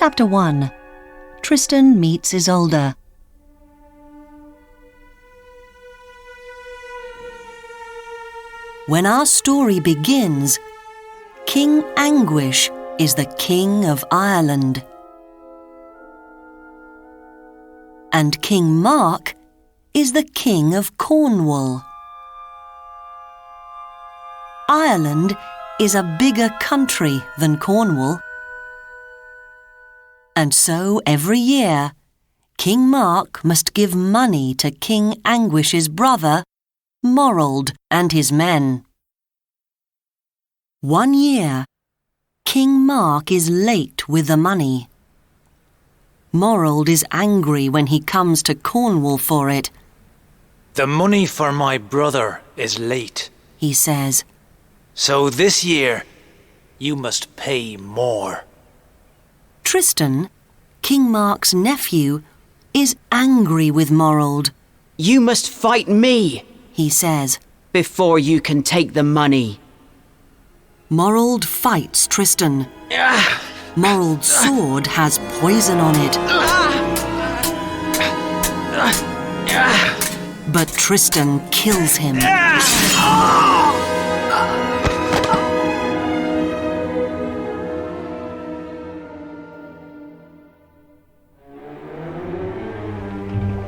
Chapter 1. Tristan meets Isolde. When our story begins, King Anguish is the King of Ireland. And King Mark is the King of Cornwall. Ireland is a bigger country than Cornwall. And so every year, King Mark must give money to King Anguish's brother, Morold, and his men. One year, King Mark is late with the money. Morold is angry when he comes to Cornwall for it. "The money for my brother is late," he says. "So this year, you must pay more." Tristan, King Mark's nephew, is angry with Morold. "You must fight me," he says, "before you can take the money." Morold fights Tristan. Morold's sword has poison on it. But Tristan kills him.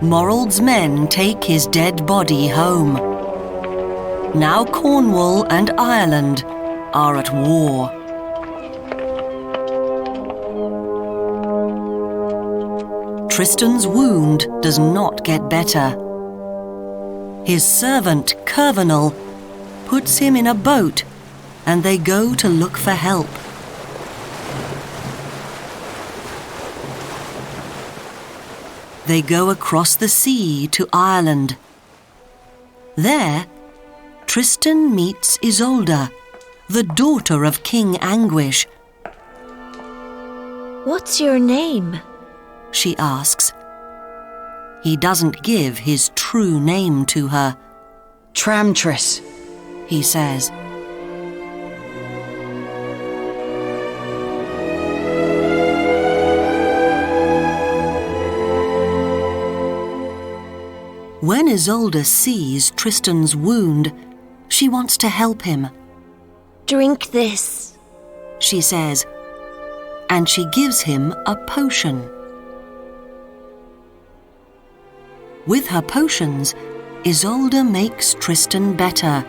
Morold's men take his dead body home. Now Cornwall and Ireland are at war. Tristan's wound does not get better. His servant, Curvenal, puts him in a boat and they go to look for help. They go across the sea to Ireland. There, Tristan meets Isolde, the daughter of King Anguish. "What's your name?" she asks. He doesn't give his true name to her. "Tramtris," he says. When Isolde sees Tristan's wound, she wants to help him. "Drink this," she says, and she gives him a potion. With her potions, Isolde makes Tristan better.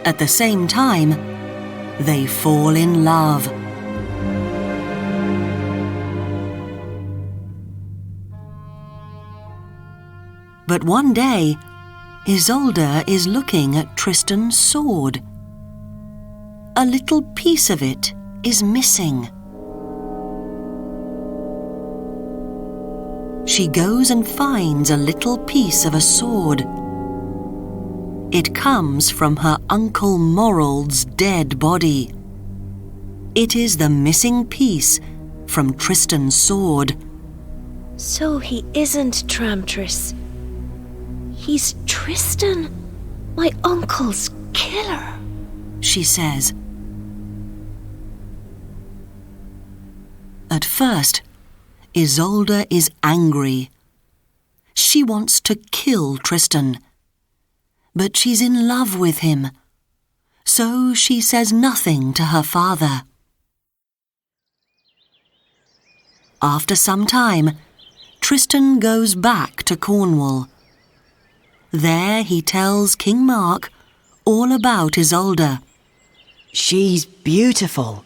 At the same time, they fall in love. But one day, Isolde is looking at Tristan's sword. A little piece of it is missing. She goes and finds a little piece of a sword. It comes from her uncle Morold's dead body. It is the missing piece from Tristan's sword. "So he isn't Tramtris. He's Tristan, my uncle's killer," she says. At first, Isolde is angry. She wants to kill Tristan. But she's in love with him, so she says nothing to her father. After some time, Tristan goes back to Cornwall. There he tells King Mark all about Isolde. "She's beautiful,"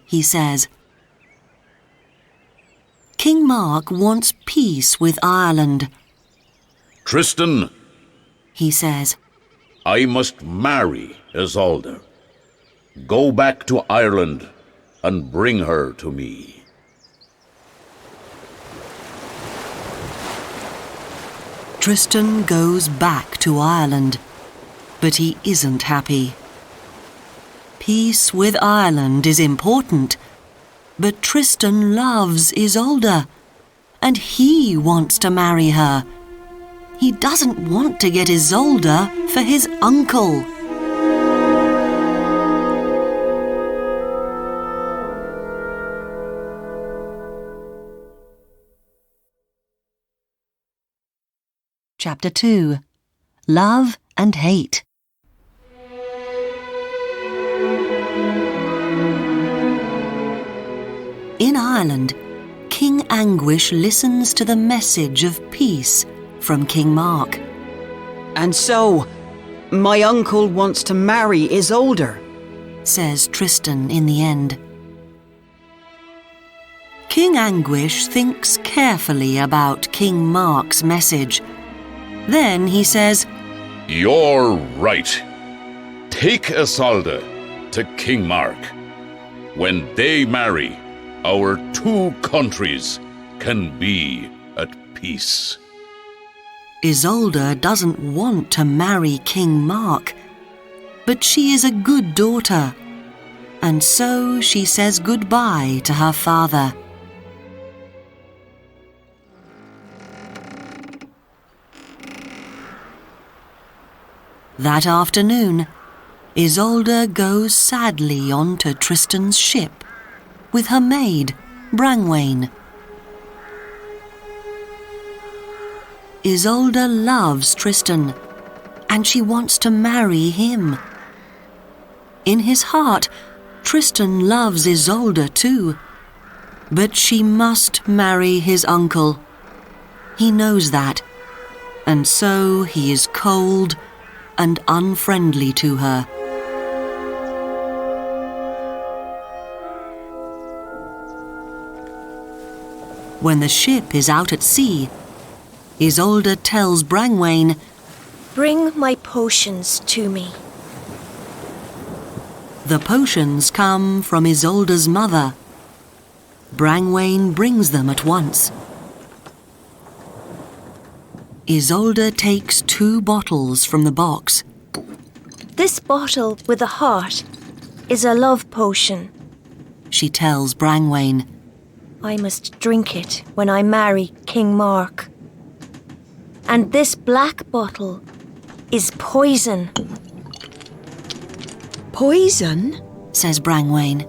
he says. King Mark wants peace with Ireland. "Tristan," he says, "I must marry Isolde. Go back to Ireland and bring her to me." Tristan goes back to Ireland, but he isn't happy. Peace with Ireland is important, but Tristan loves Isolde, and he wants to marry her. He doesn't want to get Isolde for his uncle. Chapter 2. Love and Hate. In Ireland, King Anguish listens to the message of peace from King Mark. And so, my uncle wants to marry Isolde, says Tristan in the end. King Anguish thinks carefully about King Mark's message. Then he says, You're right. Take Isolde to King Mark. When they marry, our two countries can be at peace. Isolde doesn't want to marry King Mark, but she is a good daughter, and so she says goodbye to her father. That afternoon, Isolde goes sadly onto Tristan's ship with her maid, Brangwain. Isolde loves Tristan, and she wants to marry him. In his heart, Tristan loves Isolde too, but she must marry his uncle. He knows that, and so he is cold and unfriendly to her. When the ship is out at sea, Isolde tells Brangwain, Bring my potions to me. The potions come from Isolde's mother. Brangwain brings them at once. Isolde takes 2 bottles from the box. This bottle with a heart is a love potion. She tells Brangwain. I must drink it when I marry King Mark. And this black bottle is poison. Poison? Says Brangwain.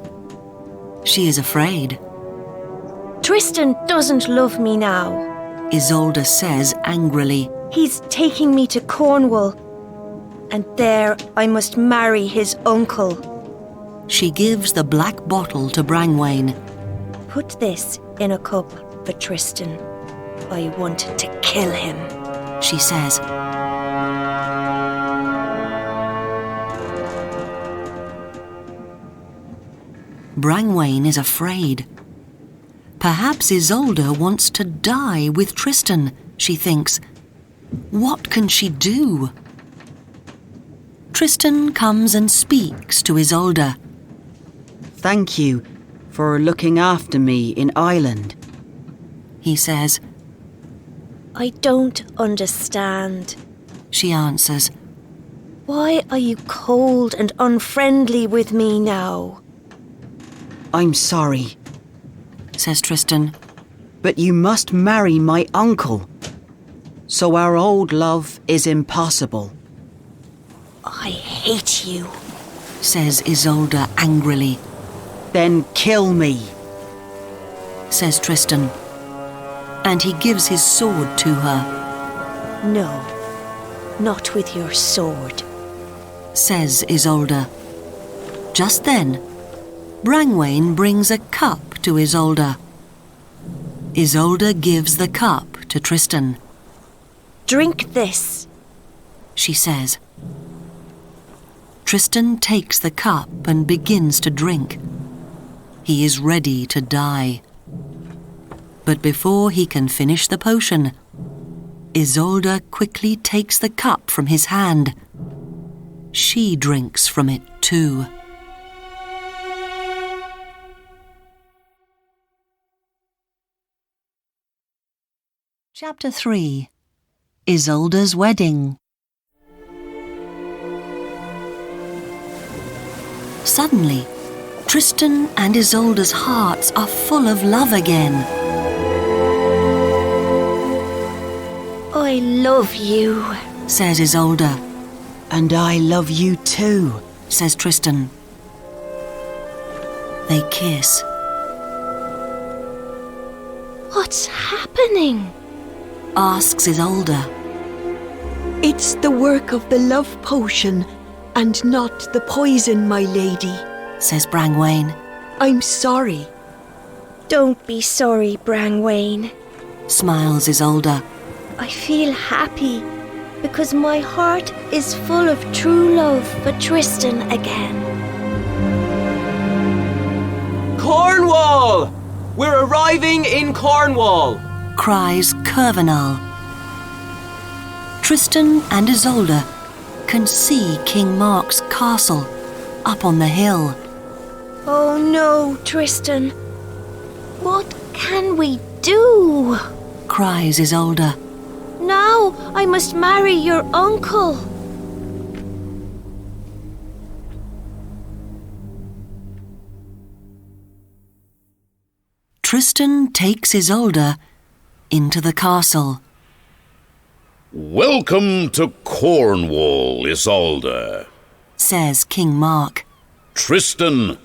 She is afraid. Tristan doesn't love me now. Isolde says angrily. He's taking me to Cornwall, and there I must marry his uncle. She gives the black bottle to Brangwain. Put this in a cup for Tristan. I want to kill him, she says. Brangwain is afraid. Perhaps Isolde wants to die with Tristan, she thinks. What can she do? Tristan comes and speaks to Isolde. Thank you for looking after me in Ireland, he says. I don't understand, she answers. Why are you cold and unfriendly with me now? I'm sorry, says Tristan. but you must marry my uncle, so our old love is impossible. I hate you, says Isolde angrily. Then kill me, says Tristan, and he gives his sword to her. No, not with your sword, says Isolde. Just then, Brangwain brings a cup to Isolde. Isolde gives the cup to Tristan. Drink this, she says. Tristan takes the cup and begins to drink. He is ready to die. But before he can finish the potion, Isolde quickly takes the cup from his hand. She drinks from it too. Chapter 3. Isolde's Wedding. Suddenly, Tristan and Isolde's hearts are full of love again. I love you, says Isolde. and I love you too, says Tristan. They kiss. What's happening? Asks Isolde. It's the work of the love potion and not the poison, my lady. says Brangwain. I'm sorry. Don't be sorry, Brangwain. Smiles Isolde. I feel happy because my heart is full of true love for Tristan again. Cornwall! We're arriving in Cornwall! Cries Curvenal. Tristan and Isolde can see King Mark's castle up on the hill. Oh no, Tristan. What can we do? Cries Isolde. Now I must marry your uncle. Tristan takes Isolde into the castle. Welcome to Cornwall, Isolde. Says King Mark. Tristan,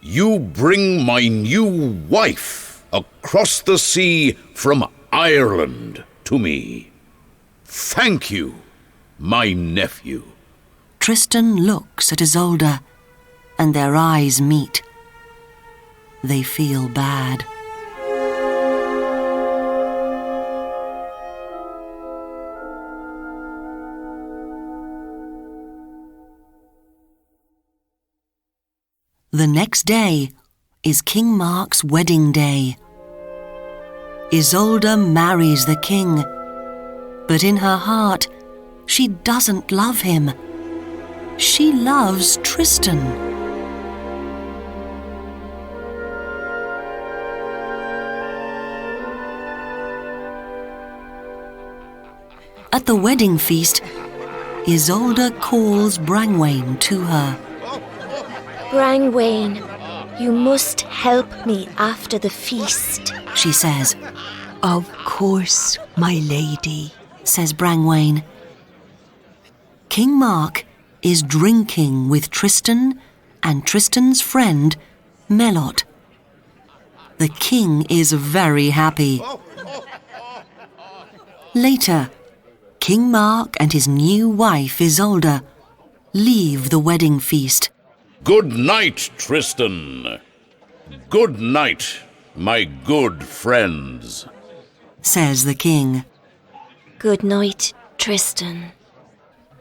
you bring my new wife across the sea from Ireland to me. Thank you, my nephew. Tristan looks at Isolde, and their eyes meet. They feel bad. The next day is King Mark's wedding day. Isolde marries the king, but in her heart, she doesn't love him. She loves Tristan. At the wedding feast, Isolde calls Brangwain to her. Brangwain, you must help me after the feast. She says. Of course, my lady, Says Brangwain. King Mark is drinking with Tristan and Tristan's friend, Melot. The king is very happy. Later, King Mark and his new wife, Isolde, leave the wedding feast. Good night, Tristan. Good night, my good friends, Says the king. Good night, Tristan.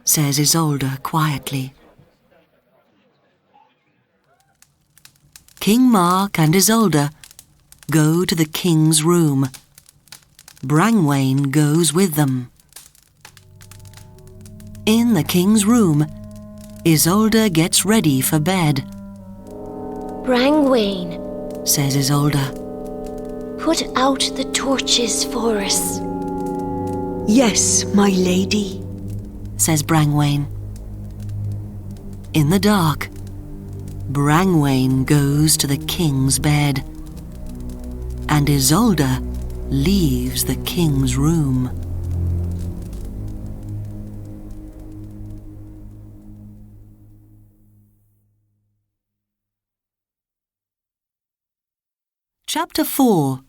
Says Isolde quietly. King Mark and Isolde go to the king's room. Brangwain goes with them. In the king's room, Isolde gets ready for bed. Brangwain, Says Isolde. put out the torches for us. Yes, my lady. Says Brangwain. In the dark, Brangwain goes to the king's bed, and Isolde leaves the king's room. Chapter 4.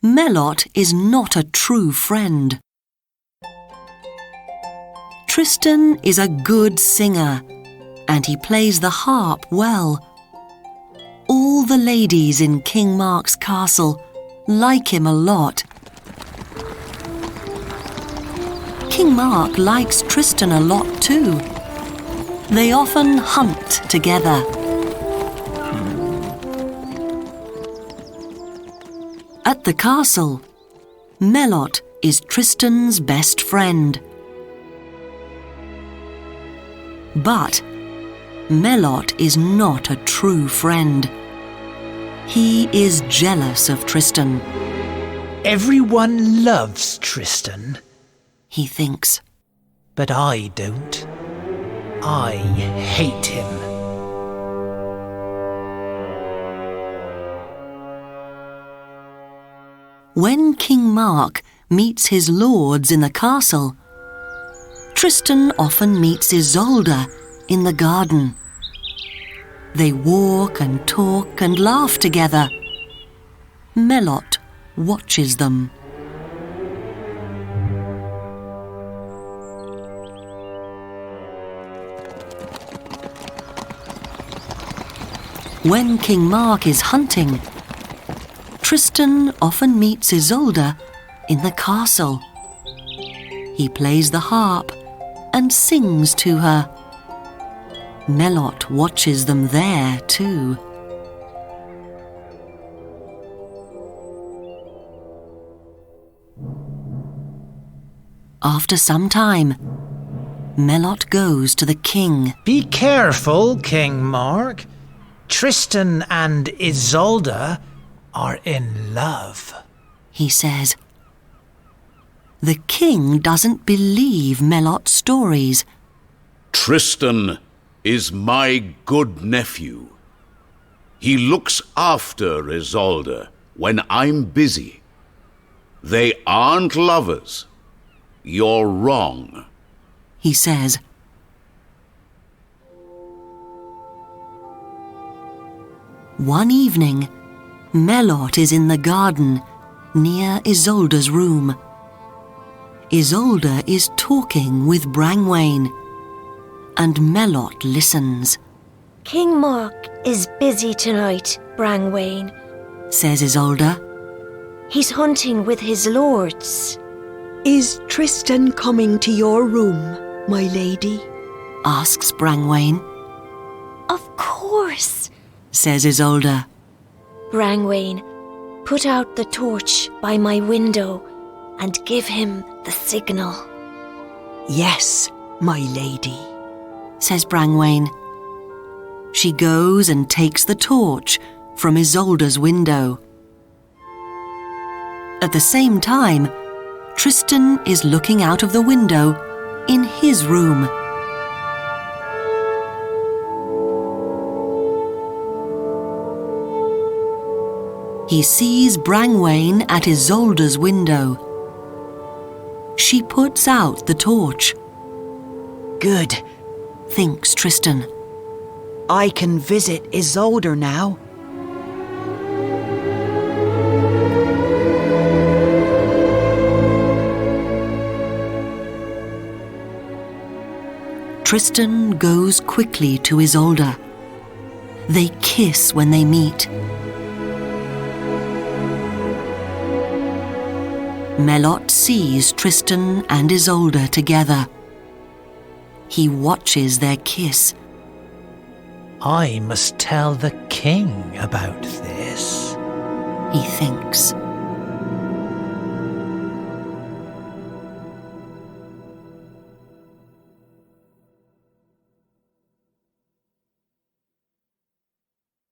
Melot is not a true friend. Tristan is a good singer, and he plays the harp well. All the ladies in King Mark's castle like him a lot. King Mark likes Tristan a lot too. They often hunt together. At the castle, Melot is Tristan's best friend. But Melot is not a true friend. He is jealous of Tristan. Everyone loves Tristan, He thinks. but I don't. I hate him. When King Mark meets his lords in the castle, Tristan often meets Isolde in the garden. They walk and talk and laugh together. Melot watches them. When King Mark is hunting, Tristan often meets Isolde in the castle. He plays the harp and sings to her. Melot watches them there too. After some time, Melot goes to the king. Be careful, King Mark. Tristan and Isolde are in love, He says. The king doesn't believe Melot's stories. Tristan is my good nephew. He looks after Isolde when I'm busy. They aren't lovers. You're wrong, He says. One evening, Melot is in the garden near Isolde's room. Isolde is talking with Brangwain, and Melot listens. King Mark is busy tonight, Brangwain. Says Isolde. He's hunting with his lords. Is Tristan coming to your room, my lady? Asks Brangwain. Of course. Says Isolde. Brangwain, put out the torch by my window and give him the signal. Yes, my lady. Says Brangwain. She goes and takes the torch from Isolde's window. At the same time, Tristan is looking out of the window in his room. He sees Brangwain at Isolde's window. She puts out the torch. Good. Thinks Tristan. I can visit Isolde now. Tristan goes quickly to Isolde. They kiss when they meet. Melot sees Tristan and Isolde together. He watches their kiss. I must tell the king about this, He thinks.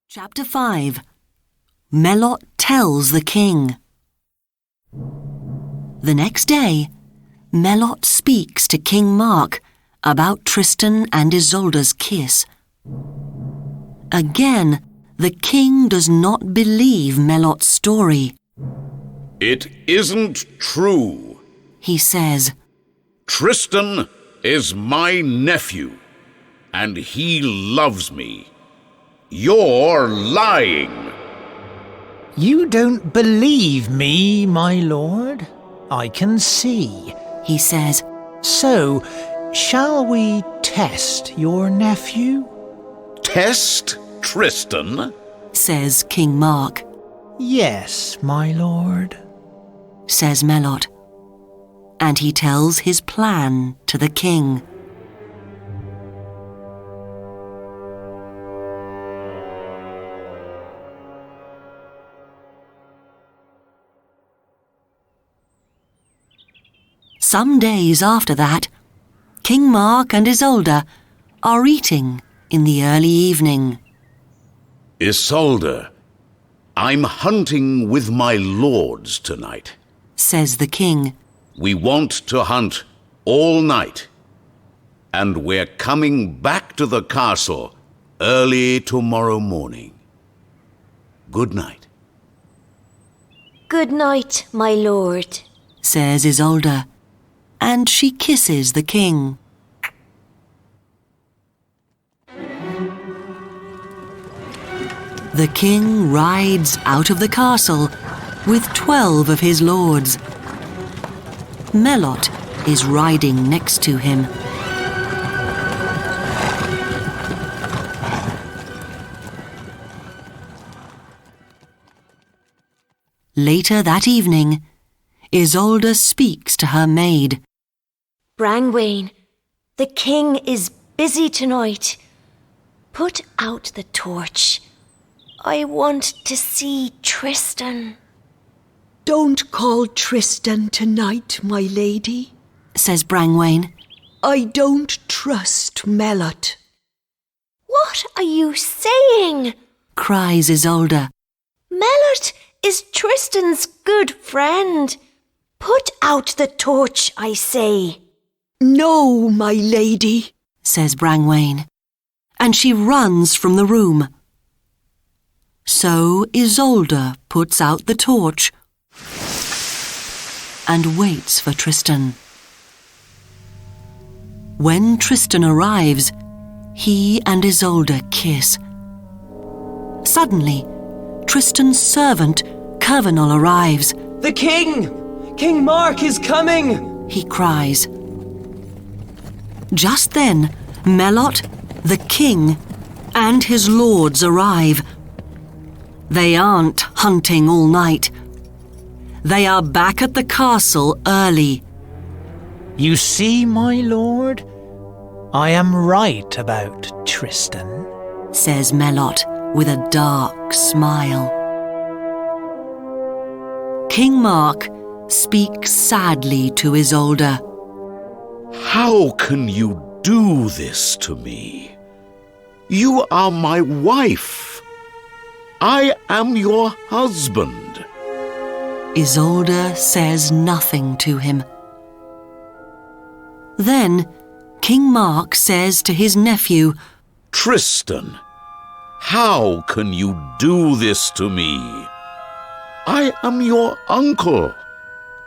Chapter 5. Melot tells the king. The next day, Melot speaks to King Mark about Tristan and Isolde's kiss. Again, the king does not believe Melot's story. It isn't true. He says. Tristan is my nephew, and he loves me. You're lying. You don't believe me, my lord? I can see. He says. So, shall we test your nephew? Test Tristan? Says King Mark. Yes, my lord. Says Melot. And he tells his plan to the king. Some days after that, King Mark and Isolde are eating in the early evening. Isolde, I'm hunting with my lords tonight. Says the king. We want to hunt all night, and we're coming back to the castle early tomorrow morning. Good night. Good night, my lord. Says Isolde, and she kisses the king. The king rides out of the castle with 12 of his lords. Melot is riding next to him. Later that evening, Isolde speaks to her maid. Brangwain, the king is busy tonight. Put out the torch. I want to see Tristan. Don't call Tristan tonight, my lady, Says Brangwain. I don't trust Melot. What are you saying? Cries Isolde. Melot is Tristan's good friend. Put out the torch, I say. No, my lady, Says Brangwain. And she runs from the room. So Isolde puts out the torch and waits for Tristan. When Tristan arrives, he and Isolde kiss. Suddenly, Tristan's servant, Curvenal, arrives. The king! King Mark is coming! He cries. Just then, Melot, the king, and his lords arrive. They aren't hunting all night. They are back at the castle early. You see, my lord, I am right about Tristan, Says Melot with a dark smile. King Mark speaks sadly to Isolde. How can you do this to me? You are my wife. I am your husband. Isolde says nothing to him. Then King Mark says to his nephew, Tristan, how can you do this to me? I am your uncle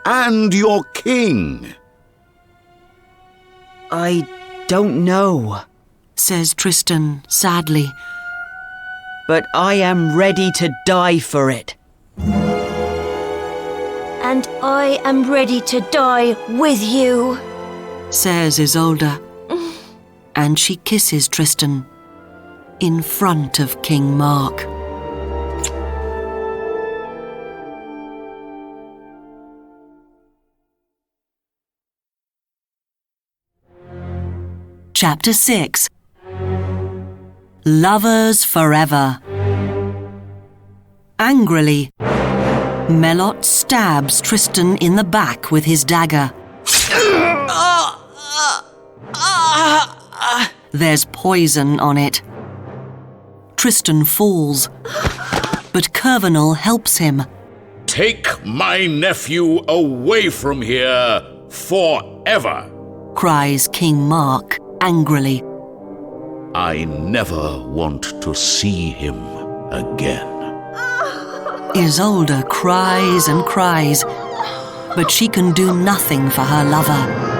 and your king. I don't know, says Tristan sadly. but I am ready to die for it. And I am ready to die with you, says Isolde. And she kisses Tristan in front of King Mark. Chapter 6. Lovers Forever. Angrily, Melot stabs Tristan in the back with his dagger. There's poison on it. Tristan falls, but Curvenal helps him. Take my nephew away from here forever, Cries King Mark angrily. I never want to see him again. Isolde cries and cries, but she can do nothing for her lover.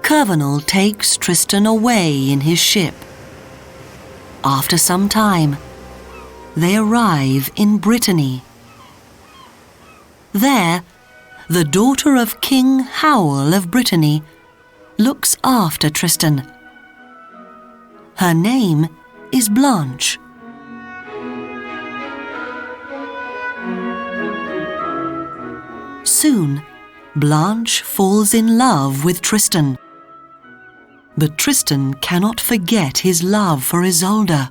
Curvenal takes Tristan away in his ship. After some time, they arrive in Brittany. There, the daughter of King Howell of Brittany looks after Tristan. Her name is Blanche. Soon, Blanche falls in love with Tristan. But Tristan cannot forget his love for Isolde.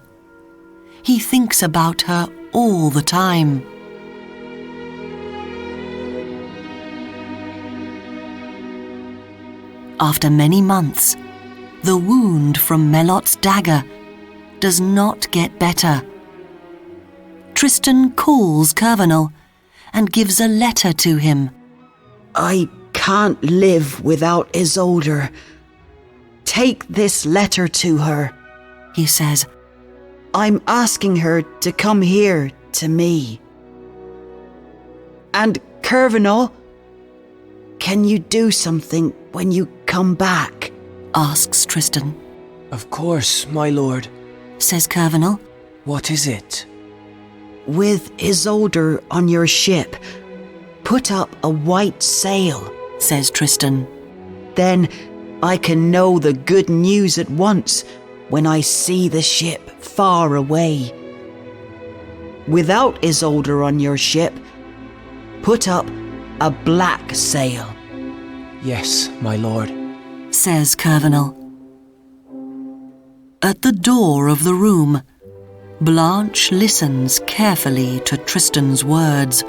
He thinks about her all the time. After many months, the wound from Melot's dagger does not get better. Tristan calls Curvenal and gives a letter to him. I can't live without Isolde. Take this letter to her, He says. I'm asking her to come here to me. And Curvenal, can you do something when you come back? Asks Tristan. Of course, my lord. Says Curvenal. What is it? With Isolde on your ship, put up a white sail. Says Tristan. Then I can know the good news at once when I see the ship far away. Without Isolde on your ship, put up a black sail. Yes, my lord. says Curvenal. At the door of the room, Blanche listens carefully to Tristan's words.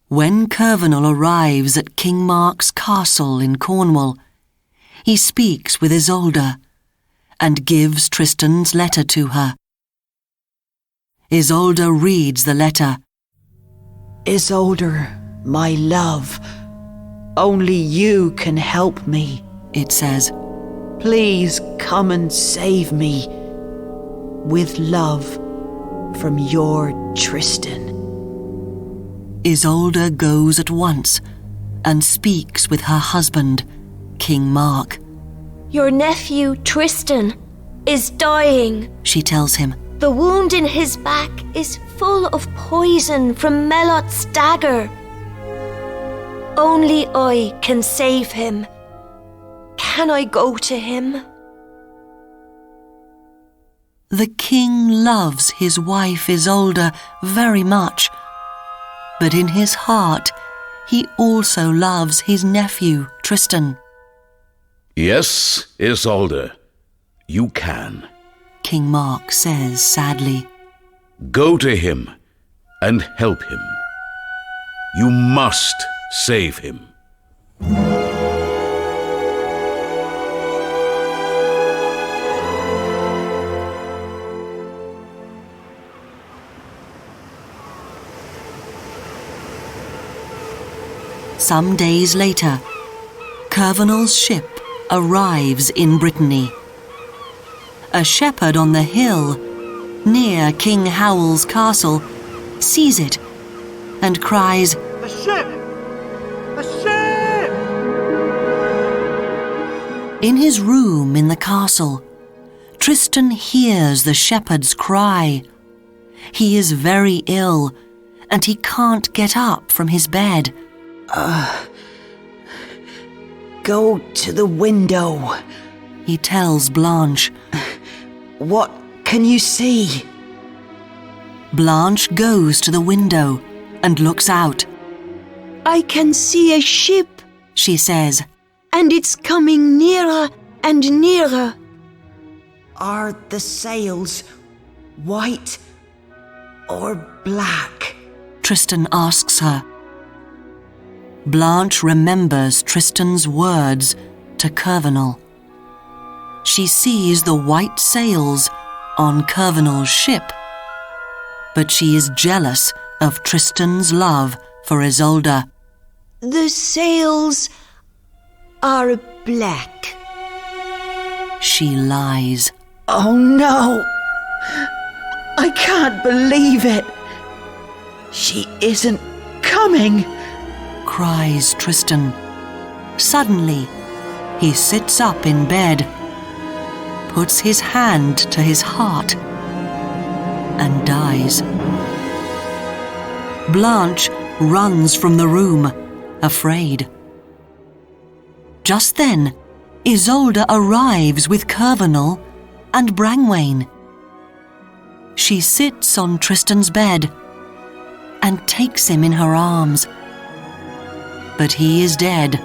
When Curvenal arrives at King Mark's castle in Cornwall, he speaks with Isolde and gives Tristan's letter to her. Isolde reads the letter. Isolde, my love, only you can help me, It says. Please come and save me. With love, from your Tristan. Isolde goes at once and speaks with her husband, King Mark. Your nephew, Tristan, is dying. She tells him. The wound in his back is full of poison from Melot's dagger. Only I can save him. Can I go to him? The king loves his wife Isolde very much, but in his heart he also loves his nephew Tristan. Yes, Isolde, you can. King Mark says sadly. Go to him and help him. You must save him. Some days later, Curvenal's ship arrives in Brittany. A shepherd on the hill, near King Howell's castle, sees it and cries, A ship! A ship! In his room in the castle, Tristan hears the shepherd's cry. He is very ill, and he can't get up from his bed. Go to the window. He tells Blanche. What can you see? Blanche goes to the window and looks out. I can see a ship, She says. and it's coming nearer and nearer. Are the sails white or black? Tristan asks her. Blanche remembers Tristan's words to Curvenal. She sees the white sails on Curvenal's ship, but she is jealous of Tristan's love for Isolde. The sails are black. She lies. Oh no! I can't believe it! She isn't coming! Cries Tristan. Suddenly, he sits up in bed, puts his hand to his heart, and dies. Blanche runs from the room, afraid. Just then, Isolde arrives with Curvenal and Brangwain. She sits on Tristan's bed and takes him in her arms. But he is dead,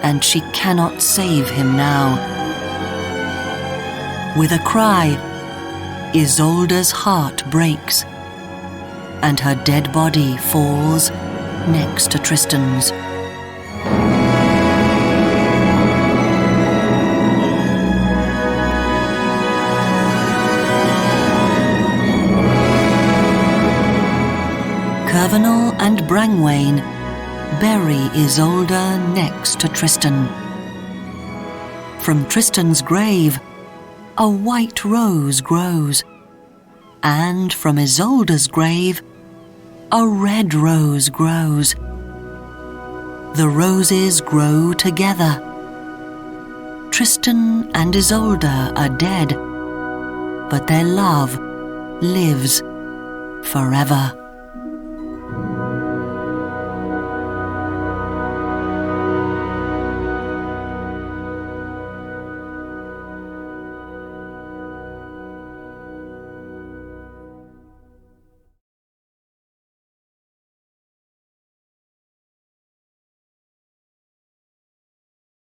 and she cannot save him now. With a cry, Isolde's heart breaks, and her dead body falls next to Tristan's. Curvenal and Brangwain bury Isolde next to Tristan. From Tristan's grave, a white rose grows, and from Isolde's grave, a red rose grows. The roses grow together. Tristan and Isolde are dead, but their love lives forever.